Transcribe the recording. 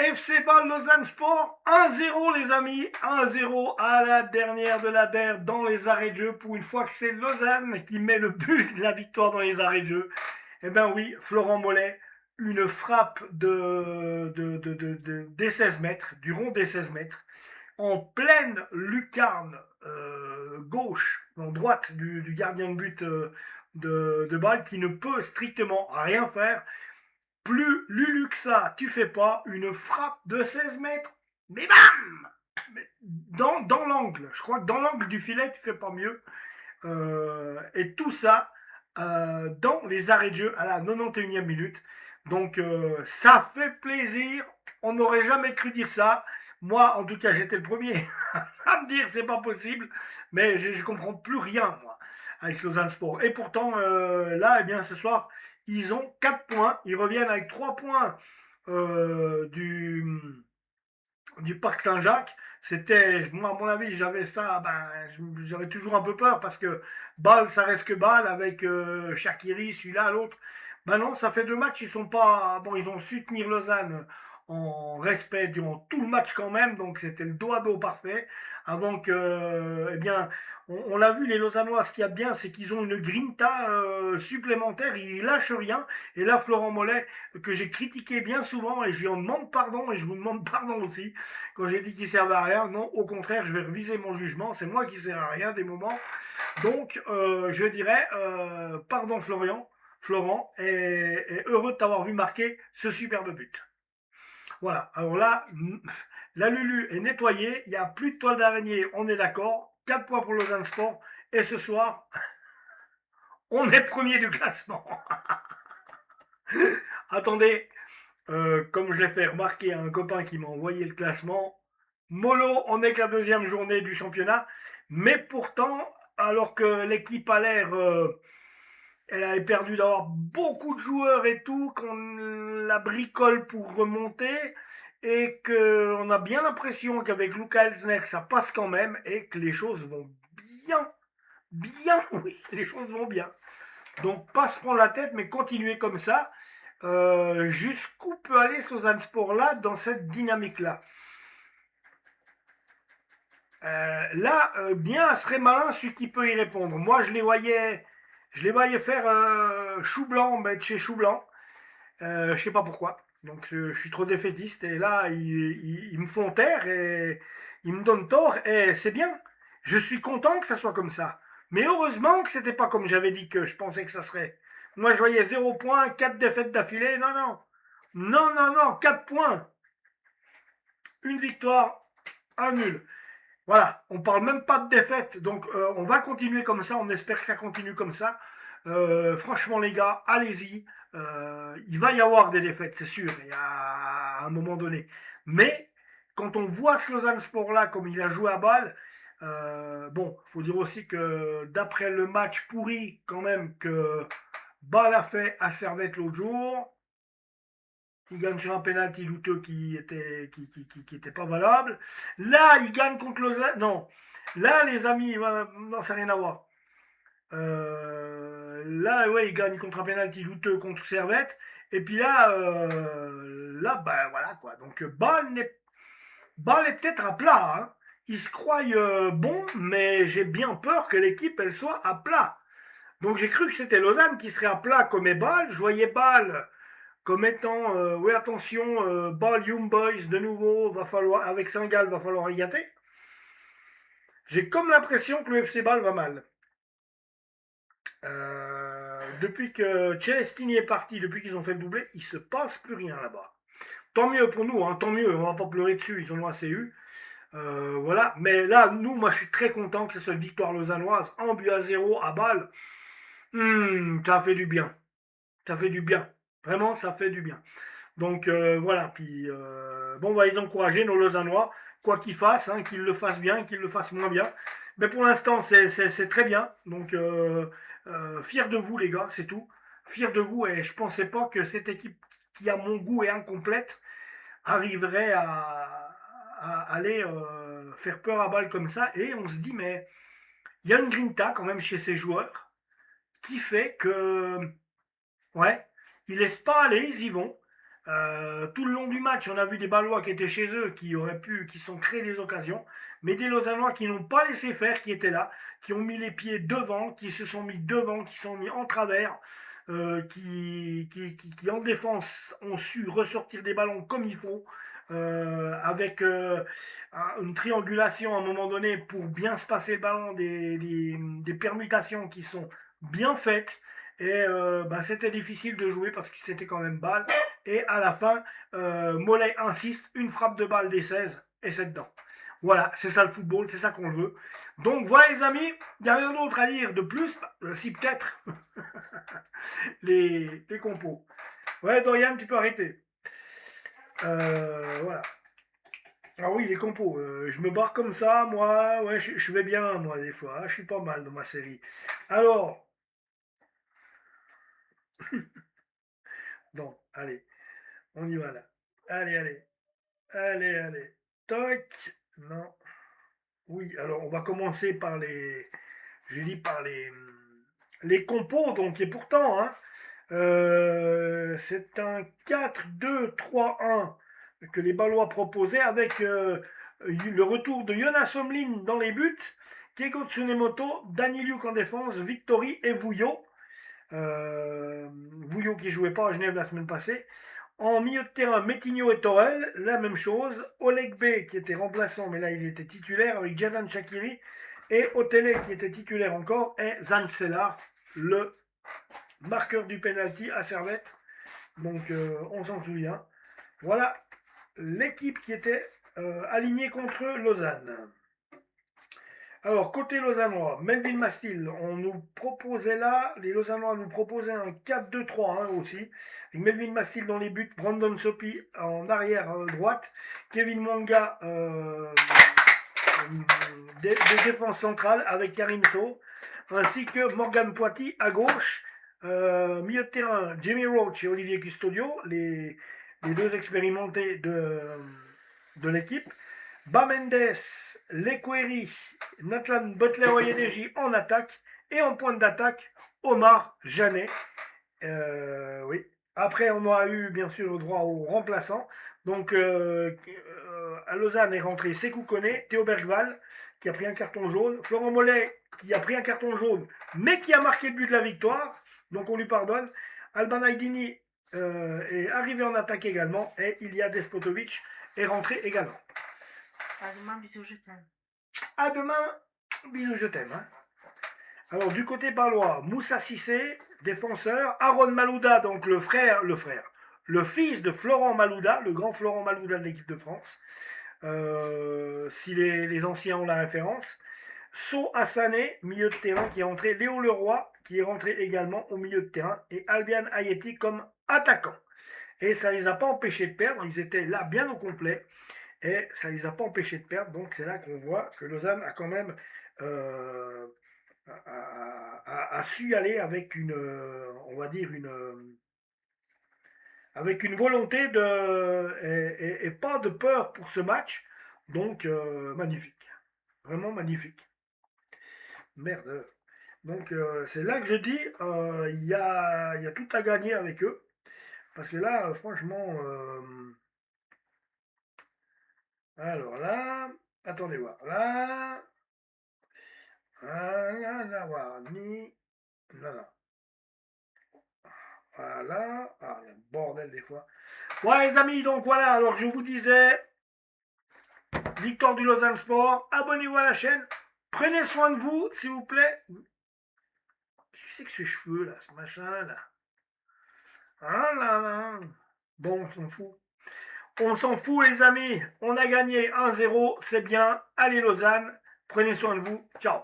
FC Bâle Lausanne Sport, 1-0 les amis, 1-0 à la dernière de la DER dans les arrêts de jeu. Pour une fois que c'est Lausanne qui met le but de la victoire dans les arrêts de jeu. Eh bien oui, Florent Mollet, une frappe des 16 mètres, du rond des 16 mètres, en pleine lucarne gauche, en droite du gardien de but de Bâle, qui ne peut strictement rien faire. Plus Lulu que ça, tu fais pas une frappe de 16 mètres, mais bam, dans l'angle. Je crois que dans l'angle du filet, tu fais pas mieux. Et tout ça dans les arrêts de jeu à la 91e minute. Donc ça fait plaisir. On n'aurait jamais cru dire ça. Moi, en tout cas, j'étais le premier à me dire c'est pas possible. Mais je comprends plus rien, moi, avec Lausanne Sport. Et pourtant, là, eh bien, ce soir, ils ont 4 points. Ils reviennent avec 3 points du Parc Saint-Jacques. C'était, moi, à mon avis, j'avais ça, j'avais toujours un peu peur parce que Bâle, ça reste que Bâle avec Shaqiri, celui-là, l'autre. Ben non, ça fait 2 matchs, ils sont pas. Bon, ils ont su tenir Lausanne en respect durant tout le match quand même, donc c'était le dos à dos parfait. Avant que, eh bien, on l'a vu, les Lausannois, ce qu'il y a de bien, c'est qu'ils ont une grinta supplémentaire, ils lâchent rien. Et là, Florent Mollet, que j'ai critiqué bien souvent, et je lui en demande pardon, et je vous demande pardon aussi, quand j'ai dit qu'il servait à rien. Non, au contraire, je vais reviser mon jugement, c'est moi qui sers à rien des moments. Donc, je dirais, pardon Florent, et heureux de t'avoir vu marquer ce superbe but. Voilà, alors là, la Lulu est nettoyée, il n'y a plus de toile d'araignée, on est d'accord. 4 points pour Lausanne Sport, et ce soir, on est premier du classement. Attendez, comme je l'ai fait remarquer à un copain qui m'a envoyé le classement, mollo, on n'est que la 2e journée du championnat, mais pourtant, alors que l'équipe a l'air, elle avait perdu d'avoir beaucoup de joueurs et tout, qu'on la bricole pour remonter, et qu'on a bien l'impression qu'avec Luca Elsner, ça passe quand même, et que les choses vont bien, oui, les choses vont bien. Donc pas se prendre la tête, mais continuer comme ça. Jusqu'où peut aller ce Lausanne Sport là dans cette dynamique là. Bien serait malin celui qui peut y répondre. Moi je les voyais faire chou blanc, mettre chez chou blanc. Je sais pas pourquoi. Donc je suis trop défaitiste et là ils me font taire et ils me donnent tort et c'est bien. Je suis content que ça soit comme ça. Mais heureusement que c'était pas comme j'avais dit que je pensais que ça serait. Moi je voyais 0 points, 4 défaites d'affilée. Non, non. Non, non, non, 4 points. Une victoire, un nul. Voilà, on parle même pas de défaite. Donc on va continuer comme ça, on espère que ça continue comme ça. Franchement les gars, allez-y. Il va y avoir des défaites, c'est sûr, il y a à un moment donné. Mais quand on voit ce Lausanne Sport là, comme il a joué à balle, bon, il faut dire aussi que d'après le match pourri quand même que Bâle a fait à Servette l'autre jour, il gagne sur un penalty douteux qui était pas valable. Là, il gagne contre Lausanne. Non, là, les amis, non, ça n'a rien à voir. Là, ouais, il gagne contre un penalty douteux contre Servette. Et puis là, ben voilà quoi. Donc, Bâle est peut-être à plat. Hein. Il se croit bon, mais j'ai bien peur que l'équipe elle soit à plat. Donc j'ai cru que c'était Lausanne qui serait à plat comme est Bâle. Je voyais Bâle comme étant, oui attention, Bâle Young Boys de nouveau, va falloir, avec Saint-Gall, va falloir y gâter. J'ai comme l'impression que le FC Bâle va mal. Depuis que Celestini est parti, depuis qu'ils ont fait le doublé, il se passe plus rien là-bas. Tant mieux pour nous, hein, tant mieux, on va pas pleurer dessus, ils ont assez eu. Voilà, mais là, nous, moi je suis très content que ce soit une victoire lausannoise, 1-0 à Bâle. Ça fait du bien. Ça fait du bien. Vraiment, ça fait du bien. Donc voilà, puis bon, on va les encourager, nos Lausannois, quoi qu'ils fassent, hein, qu'ils le fassent bien, qu'ils le fassent moins bien. Mais pour l'instant, c'est très bien. Donc fier de vous, les gars, c'est tout. Fier de vous, et je pensais pas que cette équipe qui, à mon goût, est incomplète, arriverait à aller faire peur à balle comme ça. Et on se dit, mais il y a une grinta quand même chez ces joueurs qui fait que, ouais, ils laissent pas aller, ils y vont. Tout le long du match, on a vu des Ballois qui étaient chez eux, qui sont créés des occasions, mais des Lausannois qui n'ont pas laissé faire, qui étaient là, qui ont mis les pieds devant, qui se sont mis devant, qui sont mis en travers, qui en défense ont su ressortir des ballons comme il faut, avec une triangulation à un moment donné pour bien se passer le ballon, des permutations qui sont bien faites. Et c'était difficile de jouer parce que c'était quand même balle. Et à la fin, Mollet insiste, une frappe de balle des 16 et c'est dedans. Voilà, c'est ça le football, c'est ça qu'on veut. Donc voilà les amis, il n'y a rien d'autre à dire de plus, si peut-être les compos. Ouais Dorian, tu peux arrêter. Voilà. Ah oui, les compos, je me barre comme ça, moi, ouais, je vais bien, moi, des fois, hein, je suis pas mal dans ma série. Alors, donc, allez, on y va là. Allez, allez, allez. Toc, non. Oui, alors on va commencer par les compos, donc, et pourtant, hein, c'est un 4-2-3-1 que les Ballois proposaient avec le retour de Jonas Somlin dans les buts, Keigo Tsunemoto, Danny Luke en défense, Victory et Vouillot. Vouillot qui jouait pas à Genève la semaine passée. En milieu de terrain, Metigno et Torel, la même chose. Oleg B qui était remplaçant, mais là il était titulaire avec Jadan Shakiri. Et Otele qui était titulaire encore, et Zancelar, le marqueur du penalty à Servette. Donc on s'en souvient. Voilà l'équipe qui était alignée contre Lausanne. Alors, côté lausannois, Melvin Mastil, on nous proposait là, les lausannois nous proposaient un 4-2-3 aussi. Avec Melvin Mastil dans les buts, Brandon Sopi en arrière droite, Kevin Mwanga des défenses centrales avec Karim So, ainsi que Morgan Poiti à gauche. Milieu de terrain, Jimmy Roach et Olivier Custodio, les deux expérimentés de l'équipe. Bamendes, Lequeri, Nathan Butler-Oyedeji en attaque. Et en pointe d'attaque, Omar Janet. Oui. Après, on aura eu bien sûr le droit aux remplaçants. Donc, à Lausanne est rentré Sekou Koné, Théo Bergval, qui a pris un carton jaune. Florent Mollet, qui a pris un carton jaune, mais qui a marqué le but de la victoire. Donc, on lui pardonne. Alban Aydini est arrivé en attaque également. Et Ilya Despotovic est rentré également. À demain, bisous, je t'aime. À demain, bisous, je t'aime. Hein. Alors, du côté balois, Moussa Sissé, défenseur. Aaron Malouda, donc le fils de Florent Malouda, le grand Florent Malouda de l'équipe de France. Si les anciens ont la référence. So Hassané, milieu de terrain, qui est rentré. Léo Leroy, qui est rentré également au milieu de terrain. Et Albian Ayeti comme attaquant. Et ça ne les a pas empêchés de perdre. Ils étaient là bien au complet. Et ça ne les a pas empêchés de perdre. Donc c'est là qu'on voit que Lausanne a quand même a su y aller avec une, on va dire avec une volonté et pas de peur pour ce match. Donc magnifique, vraiment magnifique. Merde. Donc c'est là que je dis, il y a tout à gagner avec eux. Parce que là, franchement, alors là, attendez voir, là, voir, ni, non, non. Voilà. Ah, il y a un bordel des fois. Ouais, les amis, donc voilà. Alors, je vous disais, victoire du Lausanne Sport. Abonnez-vous à la chaîne. Prenez soin de vous, s'il vous plaît. Qu'est-ce que c'est que ce cheveu, là, ce machin, là? Ah là là. Bon, on s'en fout. On s'en fout, les amis. On a gagné 1-0. C'est bien. Allez, Lausanne. Prenez soin de vous. Ciao.